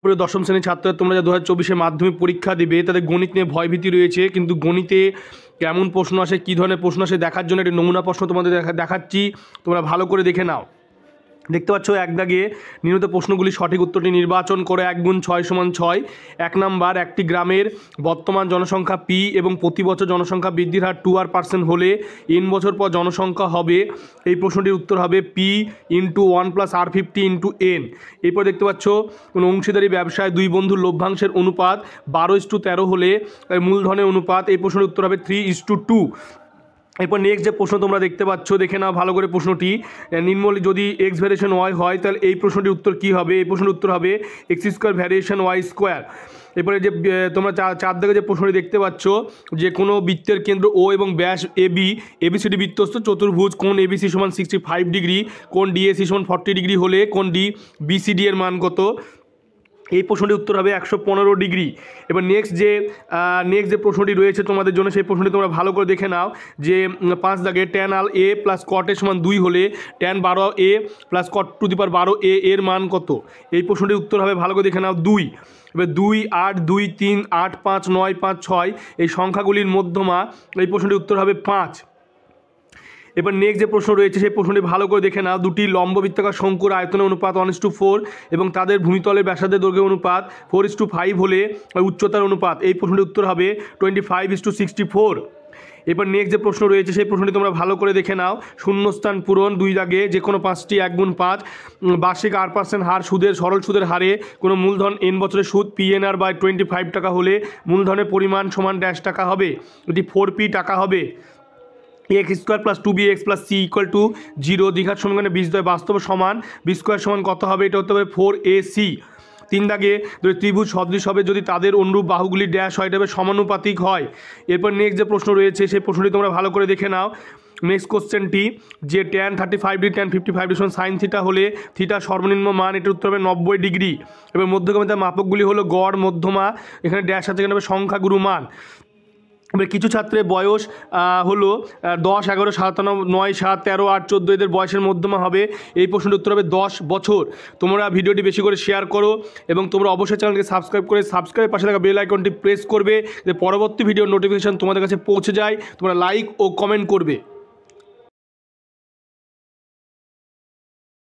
পুরো দশম শ্রেণীর ছাত্ররা তোমরা যা 2024 মাধ্যমিক পরীক্ষা দিবে তাদের গণিত নিয়ে ভয়ভীতি রয়েছে, কিন্তু গণিতে কেমন প্রশ্ন আসে, কী ধরনের প্রশ্ন আসে দেখার জন্য একটি নমুনা প্রশ্ন তোমাদের দেখাচ্ছি, তোমরা ভালো করে দেখে নাও। দেখতে পাচ্ছ এক দাগে নির্মিত প্রশ্নগুলি সঠিক উত্তরটি নির্বাচন করে। 1 × 6 = 6। 1 নাম্বার, একটি গ্রামের বর্তমান জনসংখ্যা পি এবং প্রতি বছর জনসংখ্যা বৃদ্ধির হার 2% হলে n বছর পর জনসংখ্যা হবে। এই প্রশ্নটির উত্তর হবে পি × 1 + R50 × n। এরপর দেখতে পাচ্ছ কোনো অংশীদারি ব্যবসায় দুই বন্ধুর লভ্যাংশের অনুপাত 12:13 হলে মূলধনের অনুপাত। এই প্রশ্নের উত্তর হবে 3:2। এরপর নেক্সট যে প্রশ্ন তোমরা দেখতে পাচ্ছ, দেখে নাও ভালো করে প্রশ্নটি। নির্মল যদি এক্স ভ্যারিয়েশন ওয়াই হয় তাহলে এই প্রশ্নটির উত্তর কী হবে? এই প্রশ্নের উত্তর হবে x² ভ্যারিয়েশন y²। এরপরে যে তোমরা চার দিকে যে প্রশ্নটি দেখতে পাচ্ছ, যে কোনো বৃত্তের কেন্দ্র ও এবং ব্যাস এবিসিডি বৃত্তস্থ চতুর্ভুজ কোণ এবিসি = 65 ডিগ্রি, কোণ ডিএসি = 40 ডিগ্রি হলে কোণ বিসিডি এর মান কত? এই প্রশ্নটির উত্তর হবে 115 ডিগ্রি। এবার নেক্সট যে প্রশ্নটি রয়েছে তোমাদের জন্য, সেই প্রশ্নটি তোমরা ভালো করে দেখে নাও। যে 5 দাগে tan a + cot a = 2 হলে tan 12a + cot to the power 12a এর মান কত? এই প্রশ্নটির উত্তর হবে, ভালো করে দেখে নাও, 2। এবার 2, 8, 2, 3, 8, 5, 9, 5, 6 এই সংখ্যাগুলির মধ্যমা। এই প্রশ্নটির উত্তর হবে 5। এবার নেক্সট যে প্রশ্ন রয়েছে সেই প্রশ্নটি ভালো করে দেখে নাও। দুটি লম্ববৃত্তাকার শঙ্কুর আয়তনের অনুপাত 1:4 এবং তাদের ভূমিতলের ব্যাসার্ধের দৈর্ঘ্যের অনুপাত 4:5 হলে উচ্চতার অনুপাত। এই প্রশ্নটির উত্তর হবে 25:64। এবার নেক্সট যে প্রশ্ন রয়েছে সেই প্রশ্নটি তোমরা ভালো করে দেখে নাও। শূন্যস্থান পূরণ 2 দাগে যে কোনো 5টি 1 × 5 বার্ষিক 8% হার সুদের সরল সুদের হারে কোনো মূলধন n বছরের সুদ PNR/25 টাকা হলে মূলধনের পরিমাণ সমান ড্যাশ টাকা হবে। এটি 4p টাকা হবে। x² + 2bx + c = 0 দ্বিঘাত সমীকরণে বীজদ্বয় বাস্তব সমান b² সমান কত হবে? এটা হতে হবে 4ac। 3 দাগে যদি ত্রিভুজ সদৃশ হবে যদি তাদের অনুরূপ বাহুগুলি ড্যাশ হয়, এটা হবে সমানুপাতিক হয়। এরপর নেক্সট যে প্রশ্ন রয়েছে সেই প্রশ্নটি তোমরা ভালো করে দেখে নাও। নেক্সট কোশ্চেনটি, যে tan 35 degree tan 55 degree sin theta হলে থিটার সর্বনিম্ন মান, এটার উত্তর হবে 90 ডিগ্রি। এবার মধ্যগমিতার মাপকগুলি হলো গড়, মধ্যমা, এখানে ড্যাশ আছে, এখানে হবে সংখ্যাগুরু মান। এবার কিছু ছাত্রের বয়স হলো 10, 11, 7, 9, 7, 13, 8, 14 এদের বয়সের মধ্যমা হবে। এই প্রশ্নটির উত্তর হবে 10 বছর। তোমরা ভিডিওটি বেশি করে শেয়ার করো এবং তোমরা অবশ্যই চ্যানেলকে সাবস্ক্রাইব করে সাবস্ক্রাইবের পাশে থাকা বেল আইকনটি প্রেস করবে, যে পরবর্তী ভিডিওর নোটিফিকেশান তোমাদের কাছে পৌঁছে যায়। তোমরা লাইক ও কমেন্ট করবে।